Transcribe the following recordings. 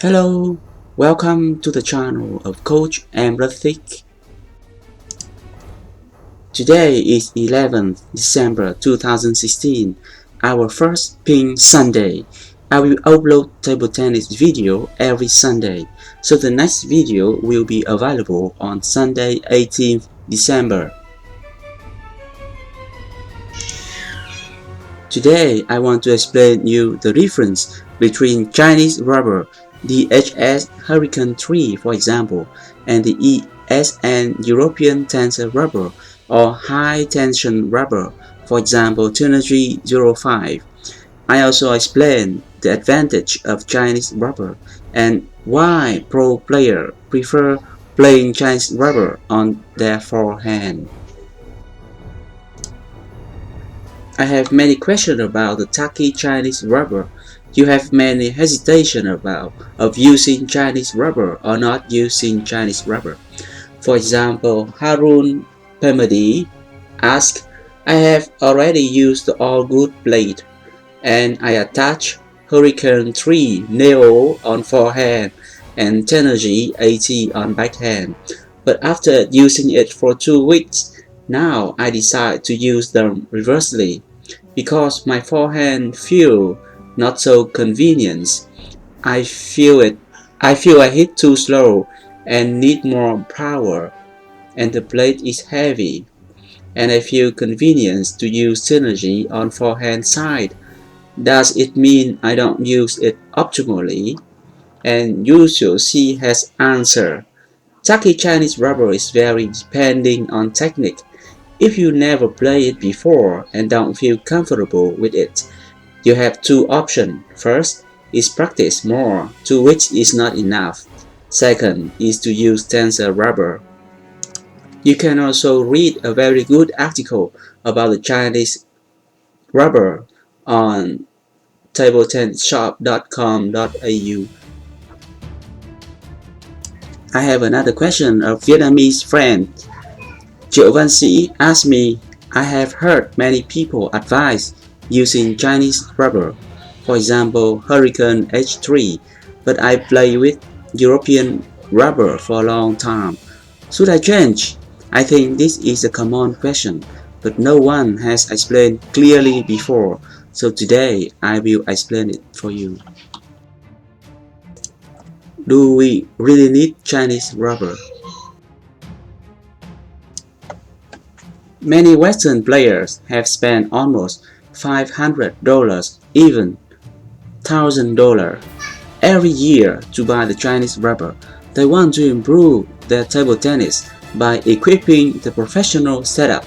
Hello, welcome to the channel of Coach Empathic. Today is 11th December 2016, our first Pink Sunday. I will upload table tennis video every Sunday, so the next video will be available on Sunday 18th December. Today I want to explain you the difference between Chinese rubber, the HS Hurricane 3 for example, and the ESN European Tensor rubber or high tension rubber, for example Tenergy 05. I also explain the advantage of Chinese rubber and why pro players prefer playing Chinese rubber on their forehand. I have many questions about the tacky Chinese rubber. You have many hesitation about of using Chinese rubber or not using Chinese rubber. For example, Harun Pemadi asked, I have already used the All Good blade and I attach Hurricane 3 Neo on forehand and Tenergy 80 on backhand. But after using it for 2 weeks, now I decide to use them reversely because my forehand feel not so convenient. I feel it. I feel I hit too slow and need more power, and the blade is heavy. And I feel convenience to use synergy on forehand side. Does it mean I don't use it optimally? And Yushu C has answered. Tacky Chinese rubber is very depending on technique. If you never played it before and don't feel comfortable with it, you have two options. First is practice more, to which is not enough. Second is to use tensor rubber. You can also read a very good article about the Chinese rubber on tabletennisshop.com.au. I have another question of Vietnamese friend. Triệu Văn Sĩ asked me, I have heard many people advise using Chinese rubber, for example Hurricane H3, but I play with European rubber for a long time. Should I change? I think this is a common question, but no one has explained clearly before, so today I will explain it for you. Do we really need Chinese rubber? Many Western players have spent almost $500, even $1,000 every year to buy the Chinese rubber. They want to improve their table tennis by equipping the professional setup.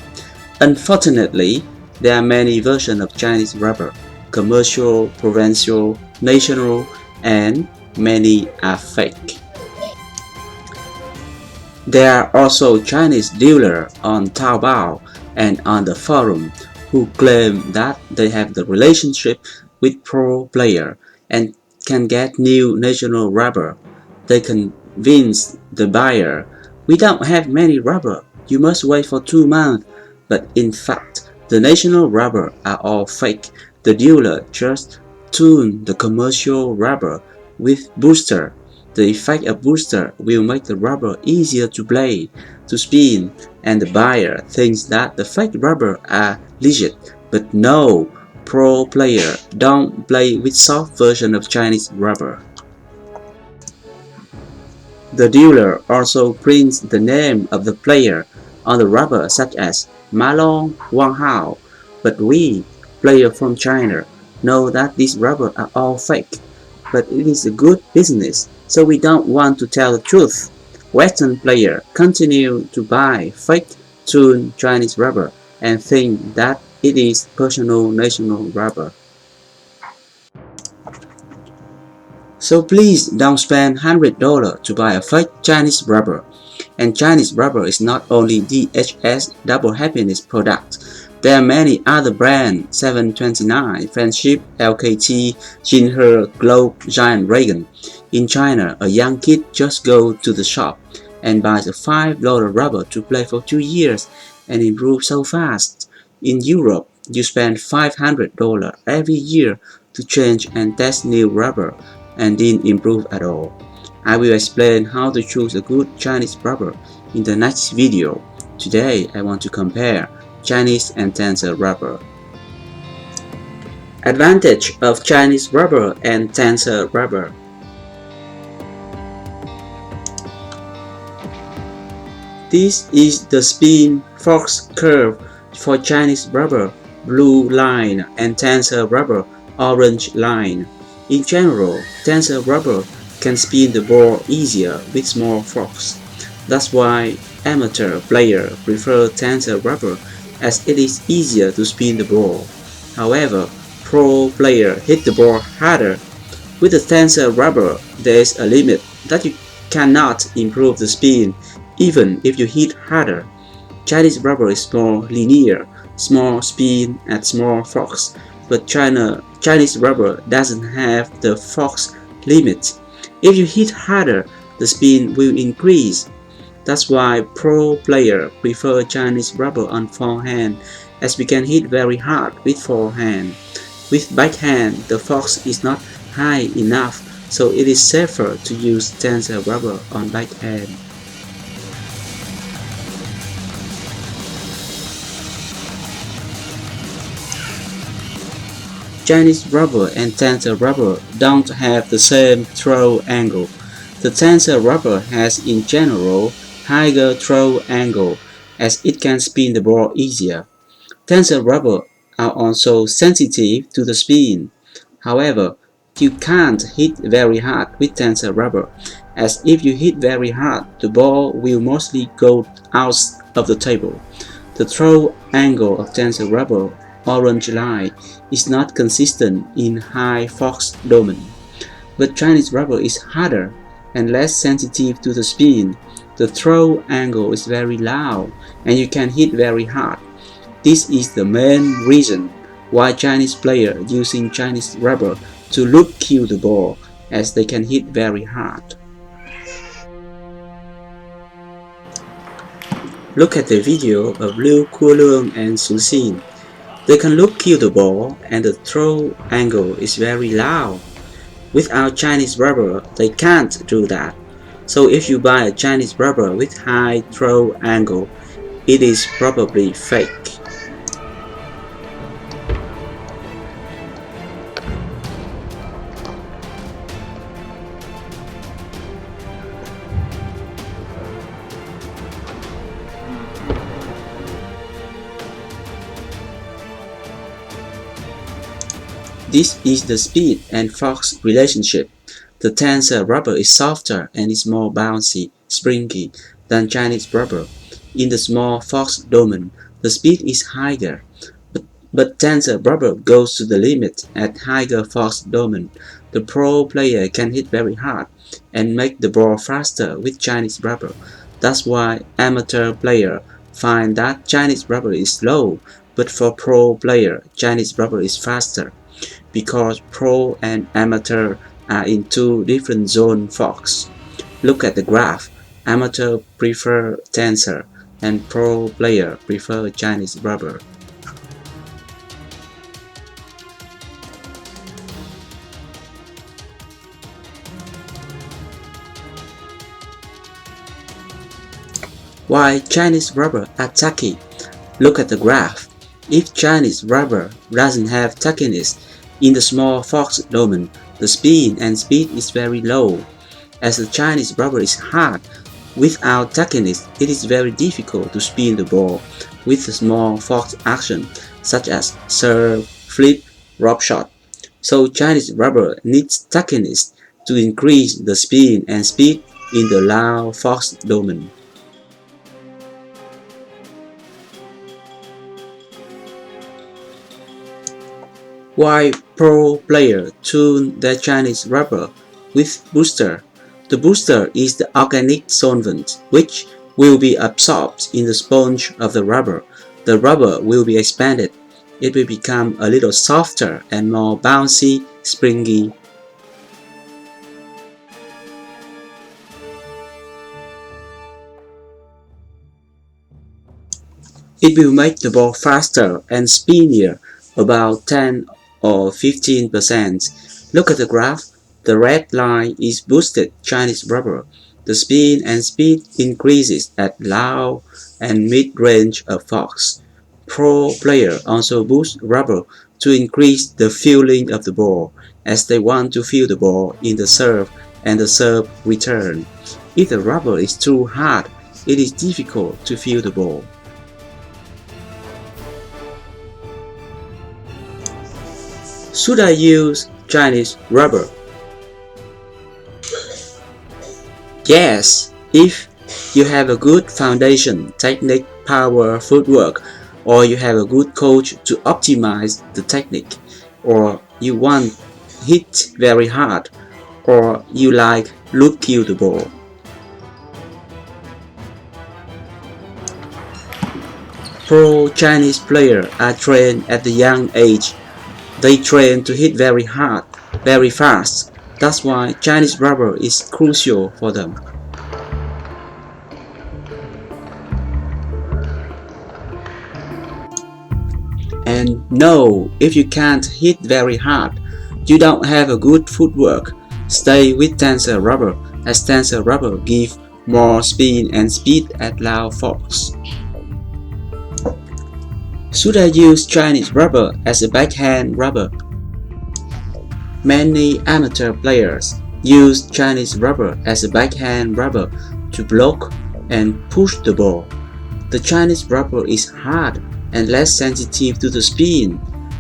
Unfortunately, there are many versions of Chinese rubber: commercial, provincial, national, and many are fake. There are also Chinese dealers on Taobao and on the forum who claim that they have the relationship with pro player and can get new national rubber. They convince the buyer, we don't have many rubber, you must wait for 2 months. But in fact, the national rubber are all fake. The dealer just tune the commercial rubber with booster. The effect of booster will make the rubber easier to play, to spin, and the buyer thinks that the fake rubber are legit. But no, pro player don't play with soft version of Chinese rubber. The dealer also prints the name of the player on the rubber such as Malong Wang Hao, but we, players from China, know that these rubber are all fake. But it is a good business, so we don't want to tell the truth. Western players continue to buy fake tuned Chinese rubber and think that it is personal national rubber. So please don't spend $100 to buy a fake Chinese rubber. And Chinese rubber is not only DHS Double Happiness product. There are many other brands: 729, Friendship, LKT, Jinhe, Globe, Giant Dragon. In China, a young kid just goes to the shop and buys a $5 rubber to play for 2 years and improve so fast. In Europe, you spend $500 every year to change and test new rubber. and didn't improve at all. I will explain how to choose a good Chinese rubber in the next video. Today I want to compare Chinese and Tencel rubber. Advantage of Chinese rubber and Tencel rubber. This is the spin force curve for Chinese rubber, blue line, and Tencel rubber, orange line. In general, Tencel rubber can spin the ball easier with small forks. That's why amateur players prefer Tencel rubber as it is easier to spin the ball. However, pro players hit the ball harder. With the Tencel rubber, there is a limit that you cannot improve the spin even if you hit harder. Chinese rubber is more linear, small spin and small forks, but Chinese rubber doesn't have the forks limit. If you hit harder, the spin will increase. That's why pro players prefer Chinese rubber on forehand, as we can hit very hard with forehand. With backhand, the force is not high enough, so it is safer to use Tencel rubber on backhand. Chinese rubber and Tencel rubber don't have the same throw angle. The Tencel rubber has in general higher throw angle, as it can spin the ball easier. Tencel rubber are also sensitive to the spin. However, you can't hit very hard with Tencel rubber, as if you hit very hard, the ball will mostly go out of the table. The throw angle of Tencel rubber, orange line, is not consistent in high force domain. But Chinese rubber is harder and less sensitive to the spin. The throw angle is very low and you can hit very hard. This is the main reason why Chinese players using Chinese rubber to look kill the ball, as they can hit very hard. Look at the video of Liu Kuolong and Su Xin. They can look kill the ball and the throw angle is very low. Without Chinese rubber, they can't do that. So if you buy a Chinese rubber with high throw angle, it is probably fake. This is the speed and force relationship. The Tencel rubber is softer and is more bouncy, springy than Chinese rubber. In the small force domain, the speed is higher, but Tencel rubber goes to the limit at higher force domain. The pro player can hit very hard and make the ball faster with Chinese rubber. That's why amateur players find that Chinese rubber is slow, but for pro player, Chinese rubber is faster, because pro and amateur are in two different zone forks. Look at the graph. Amateur prefer Tencel and pro player prefer Chinese rubber. Why Chinese rubber are tacky? Look at the graph. If Chinese rubber doesn't have tackiness in the small force domain, the spin and speed is very low. As the Chinese rubber is hard, without tackiness, it is very difficult to spin the ball with a small force action, such as serve, flip, drop shot. So Chinese rubber needs tackiness to increase the spin and speed in the low force domain. Why pro players tune their Chinese rubber with booster? The booster is the organic solvent which will be absorbed in the sponge of the rubber. The rubber will be expanded. It will become a little softer and more bouncy, springy. It will make the ball faster and spinnier, about 10 or 15%. Look at the graph. The red line is boosted Chinese rubber. The spin and speed increases at low and mid-range of forks. Pro players also boost rubber to increase the feeling of the ball, as they want to feel the ball in the serve and the serve return. If the rubber is too hard, it is difficult to feel the ball. Should I use Chinese rubber? Yes, if you have a good foundation, technique, power, footwork, or you have a good coach to optimize the technique, or you want hit very hard, or you like look kill the ball. Pro Chinese players are trained at a young age. They train to hit very hard, very fast. That's why Chinese rubber is crucial for them. And no, if you can't hit very hard, you don't have a good footwork, stay with tensor rubber, as tensor rubber give more spin and speed at low forks. Should I use Chinese rubber as a backhand rubber? Many amateur players use Chinese rubber as a backhand rubber to block and push the ball. The Chinese rubber is hard and less sensitive to the spin.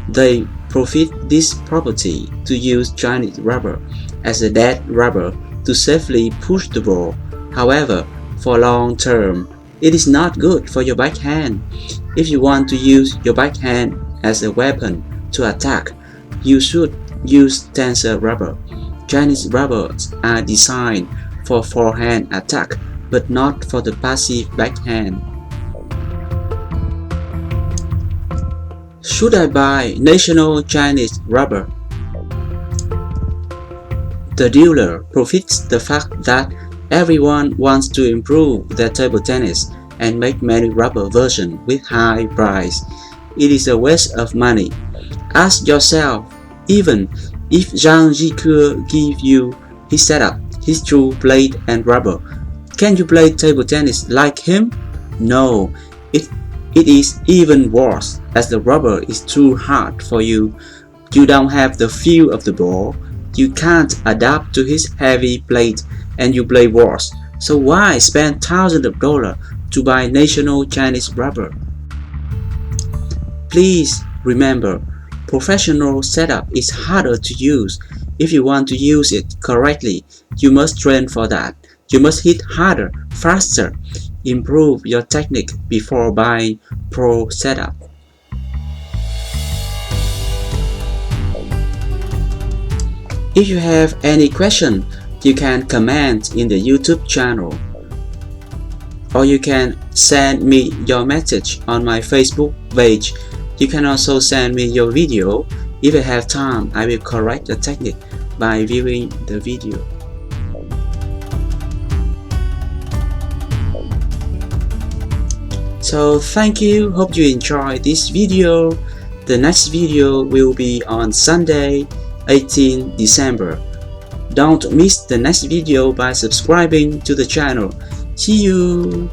They profit this property to use Chinese rubber as a dead rubber to safely push the ball. However, for long term, it is not good for your backhand. If you want to use your backhand as a weapon to attack, you should use tensor rubber. Chinese rubbers are designed for forehand attack, but not for the passive backhand. Should I buy National Chinese rubber? The dealer profits the fact that everyone wants to improve their table tennis and make many rubber versions with high price. It is a waste of money. Ask yourself, even if Zhang Jike gives you his setup, his true blade and rubber, can you play table tennis like him? No, it is even worse, as the rubber is too hard for you. You don't have the feel of the ball, you can't adapt to his heavy blade, and you play worse. So why spend thousands of dollars to buy National Chinese rubber? Please remember, professional setup is harder to use. If you want to use it correctly, you must train for that. You must hit harder, faster. Improve your technique before buying pro setup. If you have any question, you can comment in the YouTube channel, or you can send me your message on my Facebook page. You can also send me your video. If I have time, I will correct the technique by viewing the video. So thank you, hope you enjoyed this video. The next video will be on Sunday, 18 December. Don't miss the next video by subscribing to the channel. See you!